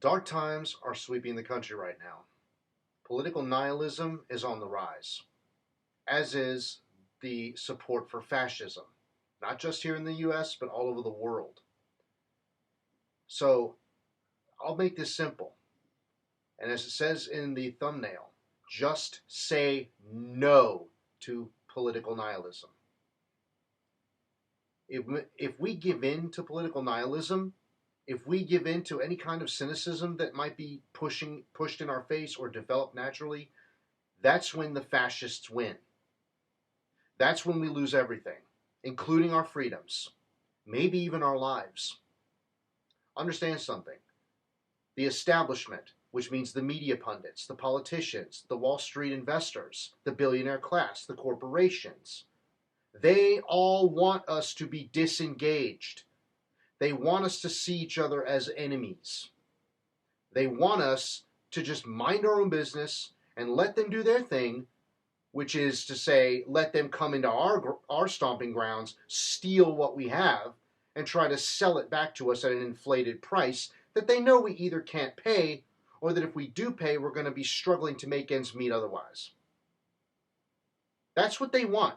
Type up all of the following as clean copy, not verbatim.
Dark times are sweeping the country right now. Political nihilism is on the rise, as is the support for fascism, not just here in the US, but all over the world. So I'll make this simple. And as it says in the thumbnail, just say no to political nihilism. If we give in to political nihilism, if we give in to any kind of cynicism that might be pushed in our face or develop naturally, that's when the fascists win. That's when we lose everything, including our freedoms, maybe even our lives. Understand something. The establishment, which means the media pundits, the politicians, the Wall Street investors, the billionaire class, the corporations, they all want us to be disengaged. They want us to see each other as enemies. They want us to just mind our own business and let them do their thing, which is to say, let them come into our stomping grounds, steal what we have, and try to sell it back to us at an inflated price that they know we either can't pay, or that if we do pay, we're going to be struggling to make ends meet otherwise. That's what they want.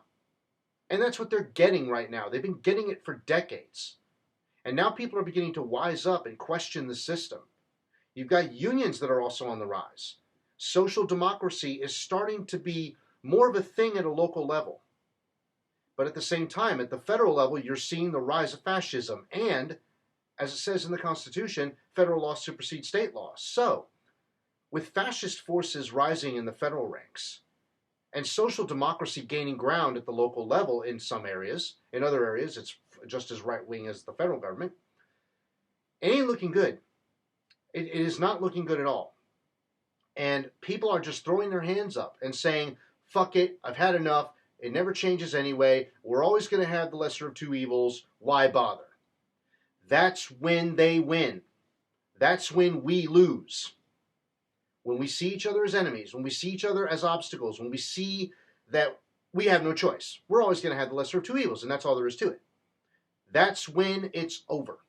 And that's what they're getting right now. They've been getting it for decades. And now people are beginning to wise up and question the system. You've got unions that are also on the rise. Social democracy is starting to be more of a thing at a local level. But at the same time, at the federal level, you're seeing the rise of fascism. And, as it says in the Constitution, federal law supersedes state law. So, with fascist forces rising in the federal ranks, and social democracy gaining ground at the local level in some areas, in other areas it's just as right-wing as the federal government, it ain't looking good. It is not looking good at all. And people are just throwing their hands up and saying, fuck it, I've had enough, it never changes anyway, we're always going to have the lesser of two evils, why bother? That's when they win. That's when we lose. When we see each other as enemies, when we see each other as obstacles, when we see that we have no choice, we're always going to have the lesser of two evils, and that's all there is to it. That's when it's over.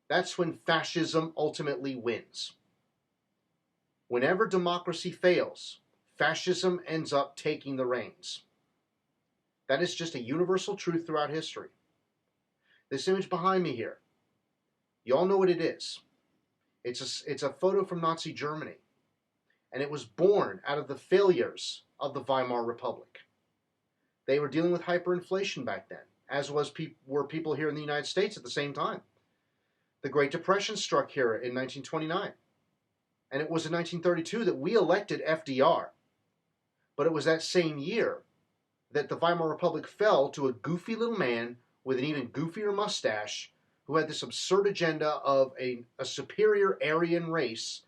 That's when fascism ultimately wins. Whenever democracy fails, fascism ends up taking the reins. That is just a universal truth throughout history. This image behind me here, you all know what it is. It's a photo from Nazi Germany. And it was born out of the failures of the Weimar Republic. They were dealing with hyperinflation back then, as were people here in the United States at the same time. The Great Depression struck here in 1929. And it was in 1932 that we elected FDR. But it was that same year that the Weimar Republic fell to a goofy little man with an even goofier mustache who had this absurd agenda of a superior Aryan race,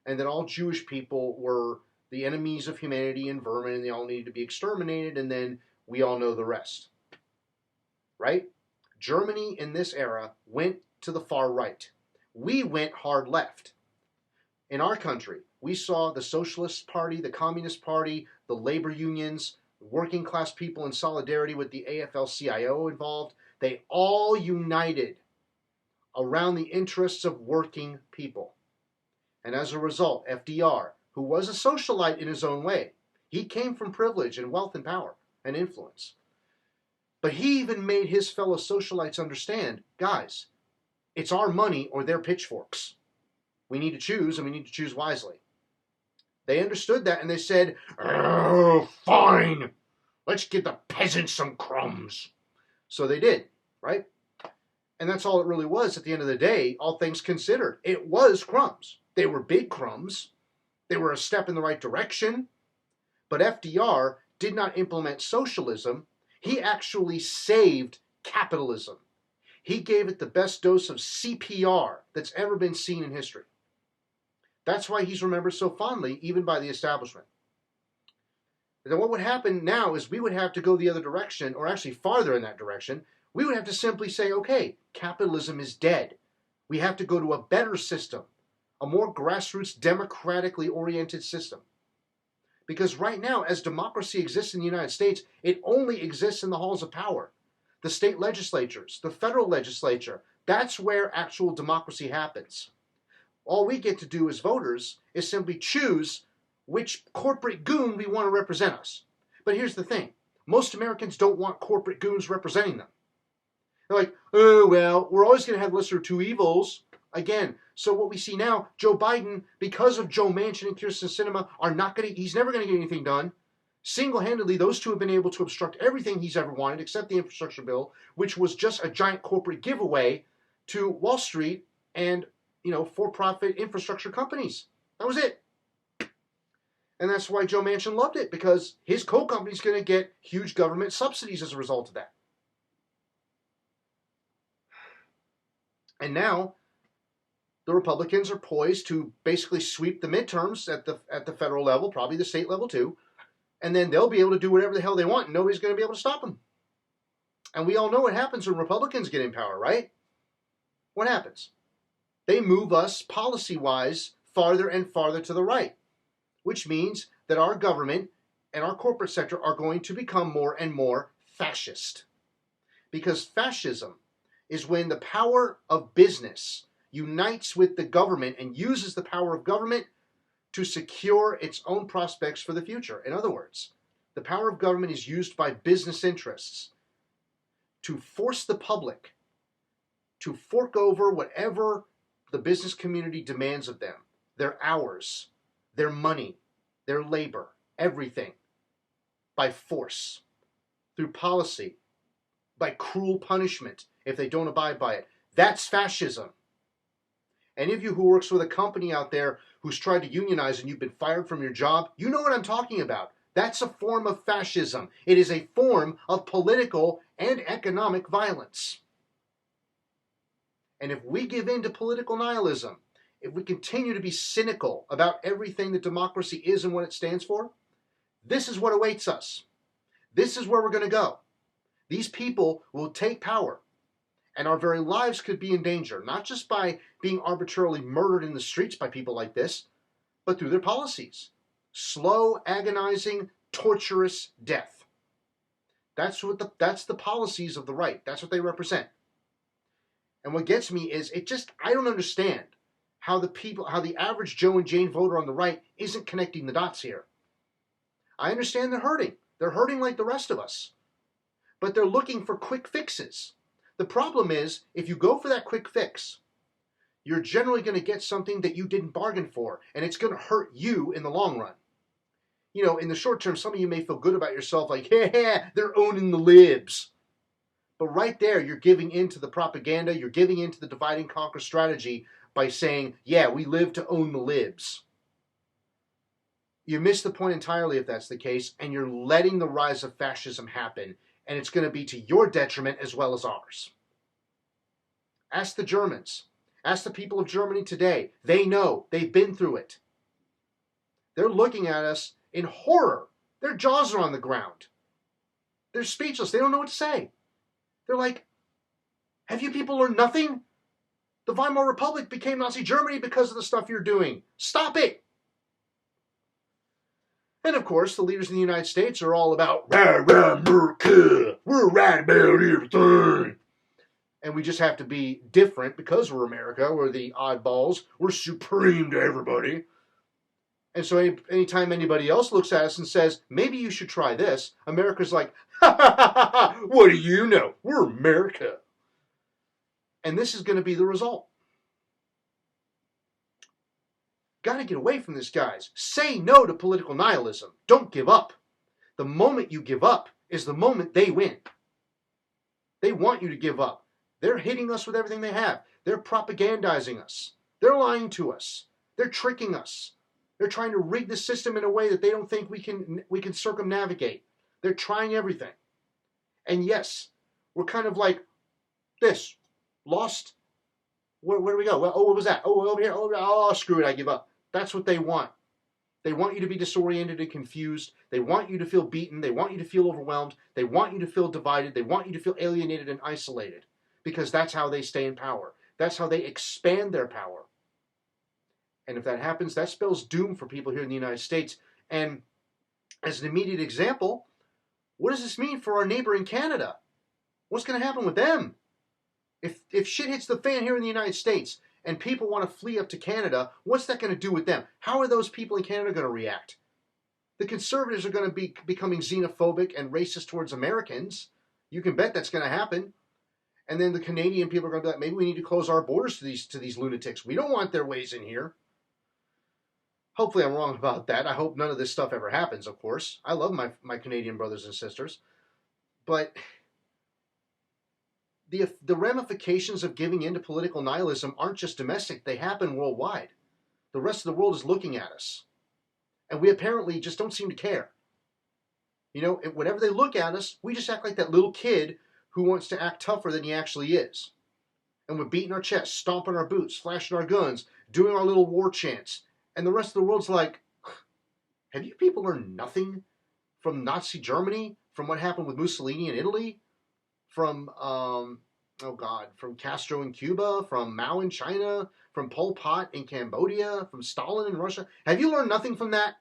and that all Jewish people were the enemies of humanity and vermin, and they all needed to be exterminated, and then we all know the rest. Right? Germany in this era went to the far right. We went hard left. In our country, we saw the Socialist Party, the Communist Party, the labor unions, working class people in solidarity with the AFL-CIO involved. They all united around the interests of working people. And as a result, FDR, who was a socialite in his own way, he came from privilege and wealth and power and influence. But he even made his fellow socialites understand, guys, it's our money or their pitchforks. We need to choose, and we need to choose wisely. They understood that, and they said, oh, fine, let's give the peasants some crumbs. So they did, right? And that's all it really was at the end of the day, all things considered. It was crumbs. They were big crumbs. They were a step in the right direction. But FDR did not implement socialism. He actually saved capitalism. He gave it the best dose of CPR that's ever been seen in history. That's why he's remembered so fondly, even by the establishment. And then what would happen now is we would have to go the other direction, or actually farther in that direction. We would have to simply say, okay, capitalism is dead. We have to go to a better system, a more grassroots, democratically oriented system. Because right now, as democracy exists in the United States, it only exists in the halls of power. The state legislatures, the federal legislature, that's where actual democracy happens. All we get to do as voters is simply choose which corporate goon we want to represent us. But here's the thing. Most Americans don't want corporate goons representing them. They're like, oh, well, we're always going to have lesser of two evils. Again, so what we see now, Joe Biden, because of Joe Manchin and Kyrsten Sinema, he's never going to get anything done. Single-handedly, those two have been able to obstruct everything he's ever wanted, except the infrastructure bill, which was just a giant corporate giveaway to Wall Street and, for-profit infrastructure companies. That was it. And that's why Joe Manchin loved it, because his coal company's going to get huge government subsidies as a result of that. And now, the Republicans are poised to basically sweep the midterms at the federal level, probably the state level too, and then they'll be able to do whatever the hell they want, and nobody's going to be able to stop them. And we all know what happens when Republicans get in power, right? What happens? They move us, policy-wise, farther and farther to the right, which means that our government and our corporate sector are going to become more and more fascist. Because fascism is when the power of business unites with the government and uses the power of government to secure its own prospects for the future. In other words, the power of government is used by business interests to force the public to fork over whatever the business community demands of them, their hours, their money, their labor, everything, by force, through policy, by cruel punishment if they don't abide by it. That's fascism. Any of you who works with a company out there who's tried to unionize and you've been fired from your job, you know what I'm talking about. That's a form of fascism. It is a form of political and economic violence. And if we give in to political nihilism, if we continue to be cynical about everything that democracy is and what it stands for, this is what awaits us. This is where we're going to go. These people will take power, and our very lives could be in danger, not just by being arbitrarily murdered in the streets by people like this, but through their policies. Slow, agonizing, torturous death. That's the policies of the right. That's what they represent. And what gets me is I don't understand how the average Joe and Jane voter on the right isn't connecting the dots here. I understand they're hurting. They're hurting like the rest of us. But they're looking for quick fixes. The problem is, if you go for that quick fix, you're generally going to get something that you didn't bargain for, and it's going to hurt you in the long run. In the short term, some of you may feel good about yourself, like, yeah, they're owning the libs. But right there, you're giving in to the propaganda, you're giving in to the divide and conquer strategy by saying, yeah, we live to own the libs. You miss the point entirely if that's the case, and you're letting the rise of fascism happen, and it's going to be to your detriment as well as ours. Ask the Germans. Ask the people of Germany today. They know. They've been through it. They're looking at us in horror. Their jaws are on the ground. They're speechless. They don't know what to say. They're like, have you people learned nothing? The Weimar Republic became Nazi Germany because of the stuff you're doing. Stop it! And of course, the leaders in the United States are all about, rah, rah, America. We're right about everything. And we just have to be different because we're America. We're the oddballs. We're supreme to everybody. And so anytime anybody else looks at us and says, maybe you should try this, America's like, ha ha ha ha ha, what do you know? We're America. And this is going to be the result. Got to get away from this, guys. Say no to political nihilism. Don't give up. The moment you give up is the moment they win. They want you to give up. They're hitting us with everything they have. They're propagandizing us. They're lying to us. They're tricking us. They're trying to rig the system in a way that they don't think we can circumnavigate. They're trying everything. And yes, we're kind of like this. Lost. Where do we go? Well, what was that? Over here. Oh, screw it. I give up. That's what they want. They want you to be disoriented and confused. They want you to feel beaten. They want you to feel overwhelmed. They want you to feel divided. They want you to feel alienated and isolated. Because that's how they stay in power. That's how they expand their power. And if that happens, that spells doom for people here in the United States. And as an immediate example, what does this mean for our neighbor in Canada? What's going to happen with them? If shit hits the fan here in the United States and people want to flee up to Canada, what's that going to do with them? How are those people in Canada going to react? The conservatives are going to be becoming xenophobic and racist towards Americans. You can bet that's going to happen. And then the Canadian people are going to be like, maybe we need to close our borders to these lunatics. We don't want their ways in here. Hopefully I'm wrong about that. I hope none of this stuff ever happens, of course. I love my Canadian brothers and sisters. But the ramifications of giving in to political nihilism aren't just domestic. They happen worldwide. The rest of the world is looking at us. And we apparently just don't seem to care. You know, whenever they look at us, we just act like that little kid who wants to act tougher than he actually is. And we're beating our chests, stomping our boots, flashing our guns, doing our little war chants. And the rest of the world's like, have you people learned nothing from Nazi Germany, from what happened with Mussolini in Italy, from, from Castro in Cuba, from Mao in China, from Pol Pot in Cambodia, from Stalin in Russia? Have you learned nothing from that?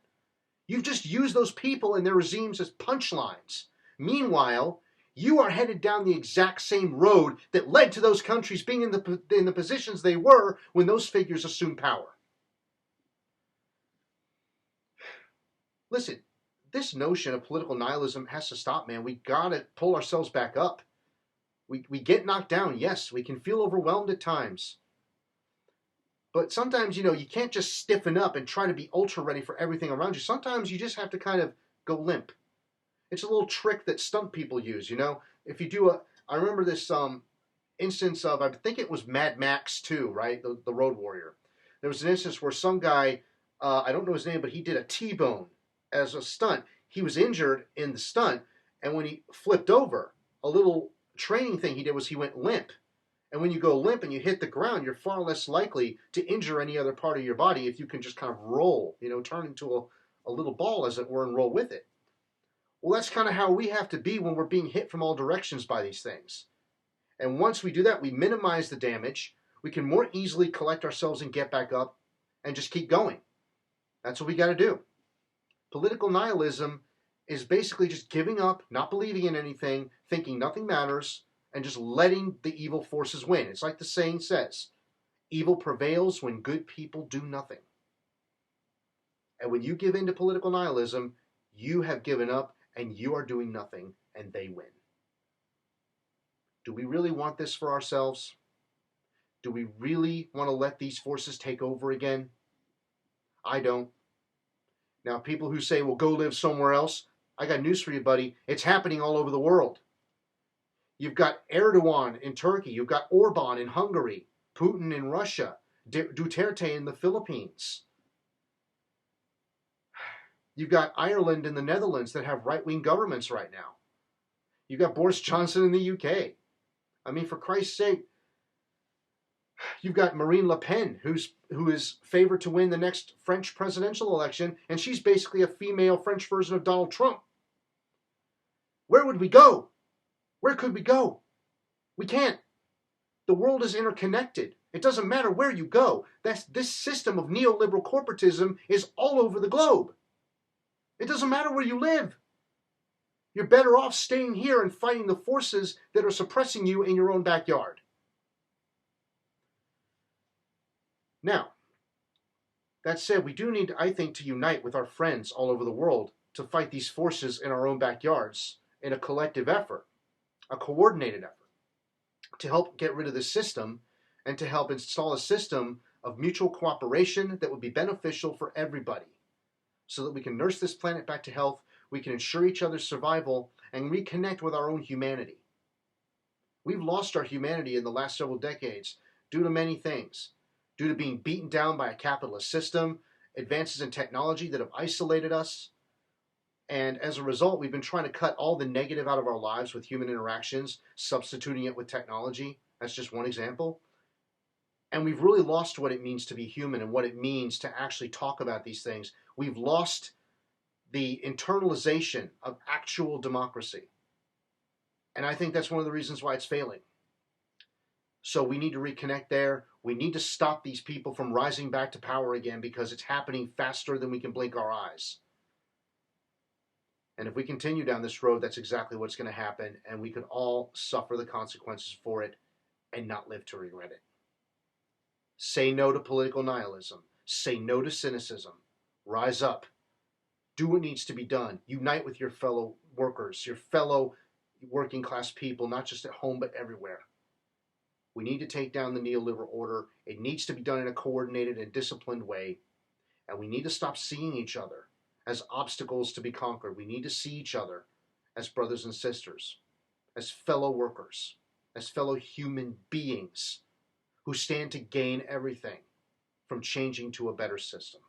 You've just used those people and their regimes as punchlines. Meanwhile, you are headed down the exact same road that led to those countries being in the positions they were when those figures assumed power. Listen, this notion of political nihilism has to stop, man. We gotta pull ourselves back up. We get knocked down, yes. We can feel overwhelmed at times. But sometimes, you can't just stiffen up and try to be ultra ready for everything around you. Sometimes you just have to kind of go limp. It's a little trick that stunt people use, If you do I remember this instance of, I think it was Mad Max 2, right? The Road Warrior. There was an instance where some guy, I don't know his name, but he did a T-bone as a stunt. He was injured in the stunt, and when he flipped over, a little training thing he did was he went limp. And when you go limp and you hit the ground, you're far less likely to injure any other part of your body if you can just kind of roll, turn into a little ball, as it were, and roll with it. Well, that's kind of how we have to be when we're being hit from all directions by these things. And once we do that, we minimize the damage. We can more easily collect ourselves and get back up and just keep going. That's what we got to do. Political nihilism is basically just giving up, not believing in anything, thinking nothing matters, and just letting the evil forces win. It's like the saying says, evil prevails when good people do nothing. And when you give in to political nihilism, you have given up and you are doing nothing, and they win. Do we really want this for ourselves? Do we really want to let these forces take over again? I don't. Now, people who say, well, go live somewhere else, I got news for you, buddy. It's happening all over the world. You've got Erdogan in Turkey. You've got Orban in Hungary, Putin in Russia, Duterte in the Philippines. You've got Ireland and the Netherlands that have right-wing governments right now. You've got Boris Johnson in the UK. I mean, for Christ's sake, you've got Marine Le Pen, who is favored to win the next French presidential election, and she's basically a female French version of Donald Trump. Where would we go? Where could we go? We can't. The world is interconnected. It doesn't matter where you go. This system of neoliberal corporatism is all over the globe. It doesn't matter where you live. You're better off staying here and fighting the forces that are suppressing you in your own backyard. Now, that said, we do need, I think, to unite with our friends all over the world to fight these forces in our own backyards in a collective effort, a coordinated effort, to help get rid of this system and to help install a system of mutual cooperation that would be beneficial for everybody, so that we can nurse this planet back to health, we can ensure each other's survival, and reconnect with our own humanity. We've lost our humanity in the last several decades due to many things. Due to being beaten down by a capitalist system, advances in technology that have isolated us, and as a result, we've been trying to cut all the negative out of our lives with human interactions, substituting it with technology. That's just one example. And we've really lost what it means to be human and what it means to actually talk about these things. We've lost the internalization of actual democracy. And I think that's one of the reasons why it's failing. So we need to reconnect there. We need to stop these people from rising back to power again, because it's happening faster than we can blink our eyes. And if we continue down this road, that's exactly what's going to happen, and we could all suffer the consequences for it and not live to regret it. Say no to political nihilism. Say no to cynicism. Rise up. Do what needs to be done. Unite with your fellow workers, your fellow working class people, not just at home but everywhere. We need to take down the neoliberal order. It needs to be done in a coordinated and disciplined way. And we need to stop seeing each other as obstacles to be conquered. We need to see each other as brothers and sisters, as fellow workers, as fellow human beings who stand to gain everything from changing to a better system.